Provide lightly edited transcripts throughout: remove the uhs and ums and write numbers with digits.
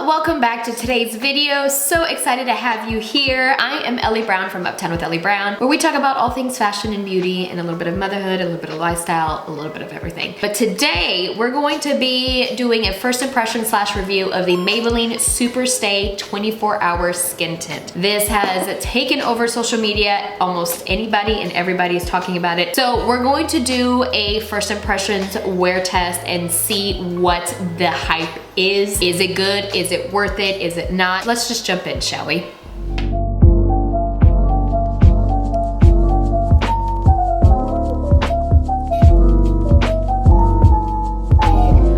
welcome back to today's video. So excited to have you here. I am Ellie Brown from Uptown with Ellie Brown, where we talk about all things fashion and beauty and a little bit of motherhood, a little bit of lifestyle, a little bit of everything. But today we're going to be doing a first impression / review of the Maybelline Superstay 24-hour skin tint. This has taken over social media. Almost anybody and everybody is talking about it. So we're going to do a first impressions wear test and see what the hype is. Is it good? Is it worth it? Is it not? Let's just jump in, shall we?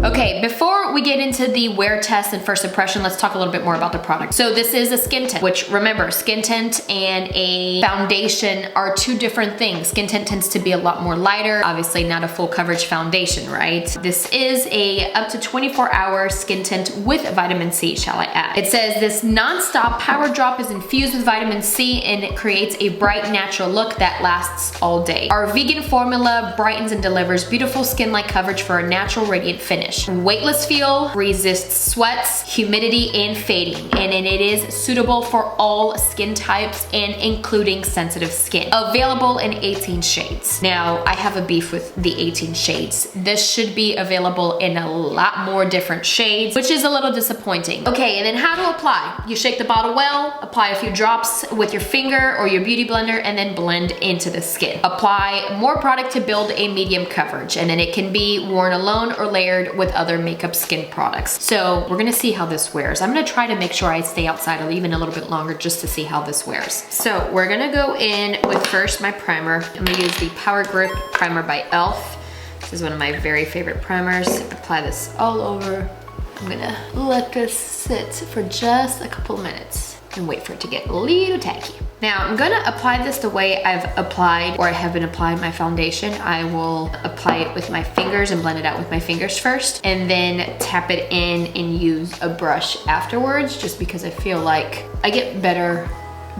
Okay, before we get into the wear test and first impression, let's talk a little bit more about the product. So this is a skin tint, which remember, skin tint and a foundation are two different things. Skin tint tends to be a lot more lighter, obviously not a full coverage foundation, right? This is a up to 24-hour skin tint with vitamin C, shall I add. It says this non-stop power drop is infused with vitamin C and it creates a bright, natural look that lasts all day. Our vegan formula brightens and delivers beautiful skin-like coverage for a natural, radiant finish. Weightless feel, resists sweats, humidity, and fading, and it is suitable for all skin types and including sensitive skin. Available in 18 shades. Now, I have a beef with the 18 shades. This should be available in a lot more different shades, which is a little disappointing. Okay, and then how to apply. You shake the bottle well, apply a few drops with your finger or your beauty blender, and then blend into the skin. Apply more product to build a medium coverage, and then it can be worn alone or layered with other makeup skin products. So we're gonna see how this wears. I'm gonna try to make sure I stay outside even a little bit longer just to see how this wears. So we're gonna go in with first my primer. I'm gonna use the Power Grip Primer by e.l.f. This is one of my very favorite primers. Apply this all over. I'm gonna let this sit for just a couple minutes and wait for it to get a little tacky. Now I'm gonna apply this the way I've applied or I have been applying my foundation. I will apply it with my fingers and blend it out with my fingers first and then tap it in and use a brush afterwards, just because I feel like I get better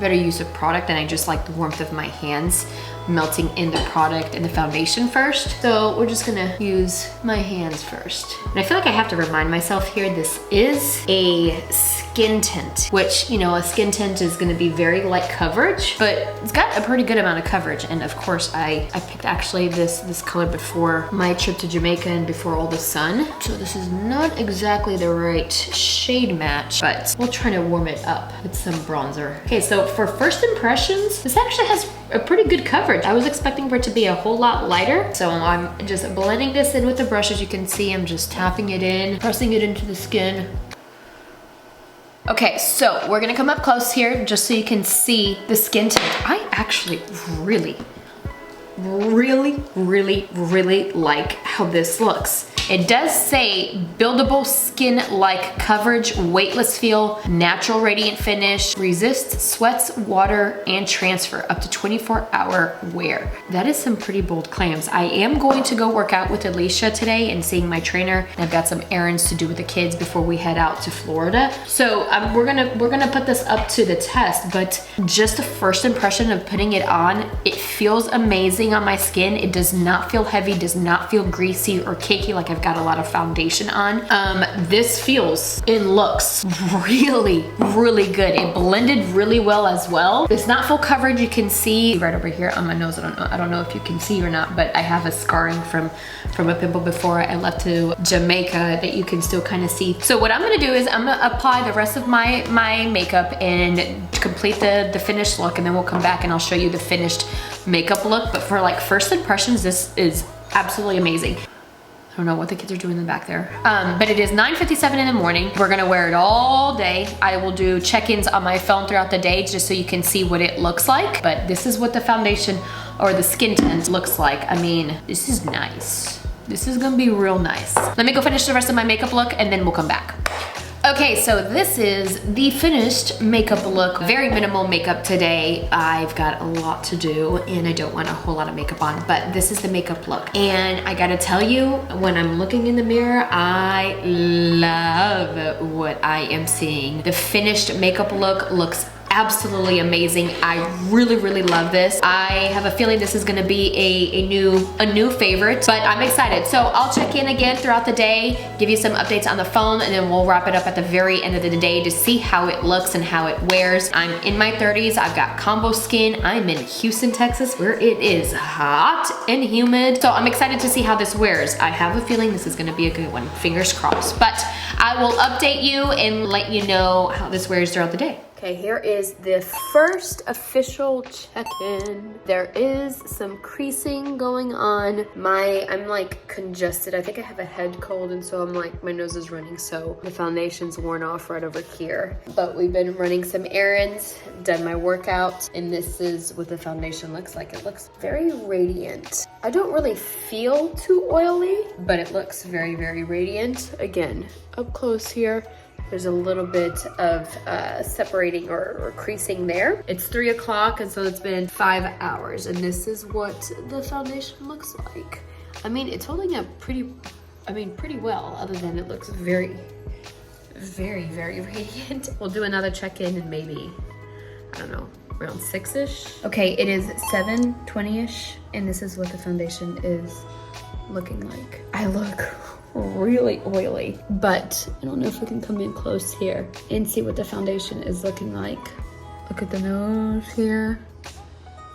use of product and I just like the warmth of my hands melting in the product and the foundation first. So we're just gonna use my hands first. And I feel like I have to remind myself here, this is a skin tint, which, you know, a skin tint is gonna be very light coverage, but it's got a pretty good amount of coverage. And of course, I picked actually this color before my trip to Jamaica and before all the sun. So this is not exactly the right shade match, but we'll try to warm it up with some bronzer. Okay, so for first impressions, this actually has a pretty good coverage. I was expecting for it to be a whole lot lighter. So I'm just blending this in with the brush. As you can see, I'm just tapping it in, pressing it into the skin. Okay, so we're gonna come up close here just so you can see the skin tint. I actually really like how this looks. It does say buildable skin-like coverage, weightless feel, natural radiant finish, resists sweats, water, and transfer, up to 24-hour wear. That is some pretty bold claims. I am going to go work out with Alicia today and seeing my trainer. I've got some errands to do with the kids before we head out to Florida. So we're gonna put this up to the test, but just a first impression of putting it on, it feels amazing on my skin. It does not feel heavy, does not feel greasy or cakey like I've got a lot of foundation on. This feels and looks really good. It blended really well as well. It's not full coverage. You can see right over here on my nose. I don't know if you can see or not, but I have a scarring from a pimple before I left to Jamaica that you can still kind of see. So what I'm gonna do is I'm gonna apply the rest of my makeup and complete the finished look, and then we'll come back and I'll show you the finished makeup look. But for like first impressions, this is absolutely amazing. I don't know what the kids are doing in the back there. But it is 9:57 in the morning. We're gonna wear it all day. I will do check-ins on my phone throughout the day just so you can see what it looks like. But this is what the foundation or the skin tint looks like. I mean, this is nice. This is gonna be real nice. Let me go finish the rest of my makeup look and then we'll come back. Okay, so this is the finished makeup look. Very minimal makeup today. I've got a lot to do and I don't want a whole lot of makeup on, but this is the makeup look. And I gotta tell you, when I'm looking in the mirror, I love what I am seeing. The finished makeup look looks absolutely amazing. I really, really love this. I have a feeling this is gonna be a new favorite, but I'm excited. So I'll check in again throughout the day, give you some updates on the phone, and then we'll wrap it up at the very end of the day to see how it looks and how it wears. I'm in my 30s, I've got combo skin. I'm in Houston, Texas, where it is hot and humid. So I'm excited to see how this wears. I have a feeling this is gonna be a good one, fingers crossed. But I will update you and let you know how this wears throughout the day. Okay, here is the first official check-in. There is some creasing going on. I'm like congested. I think I have a head cold, and so I'm like, my nose is running, so the foundation's worn off right over here. But we've been running some errands, done my workout, and this is what the foundation looks like. It looks very radiant. I don't really feel too oily, but it looks very, very radiant. Again, up close here, there's a little bit of separating or creasing there. It's 3 o'clock, and so it's been 5 hours, and this is what the foundation looks like. I mean, it's holding up pretty well, other than it looks very, very, very radiant. We'll do another check-in in maybe, I don't know, around 6-ish. Okay, it is 7:20-ish, and this is what the foundation is looking like. I look really oily, but I don't know if we can come in close here and see what the foundation is looking like. Look at the nose here.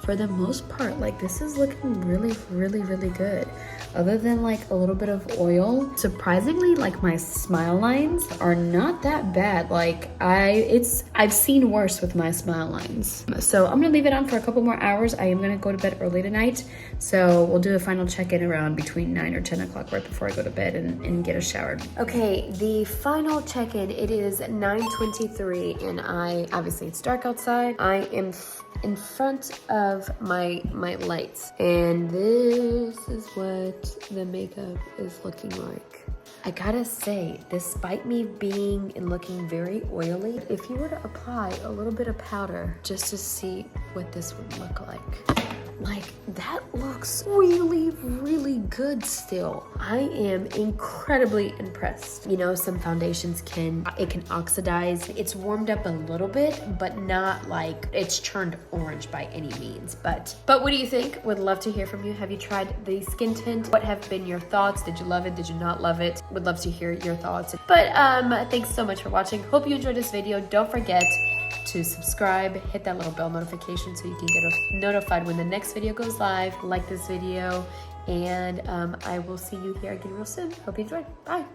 For the most part, like, this is looking really, really, really good. Other than like a little bit of oil, surprisingly, like, my smile lines are not that bad. Like, I've seen worse with my smile lines. So I'm gonna leave it on for a couple more hours. I am gonna go to bed early tonight. So we'll do a final check-in around between 9 or 10 o'clock right before I go to bed and get a shower. Okay, the final check-in, it is 9:23, and obviously it's dark outside. I am in front of my lights, and this is what the makeup is looking like. I gotta say, despite me being and looking very oily, if you were to apply a little bit of powder just to see what this would look like, that looks really, really good still. I am incredibly impressed. You know, some foundations can oxidize. It's warmed up a little bit, but not like it's turned orange by any means. But what do you think? Would love to hear from you. Have you tried the skin tint? What have been your thoughts? Did you love it? Did you not love it? Would love to hear your thoughts. But thanks so much for watching. Hope you enjoyed this video. Don't forget to subscribe, hit that little bell notification so you can get notified when the next video goes live. Like this video, and I will see you here again real soon. Hope you enjoyed. Bye.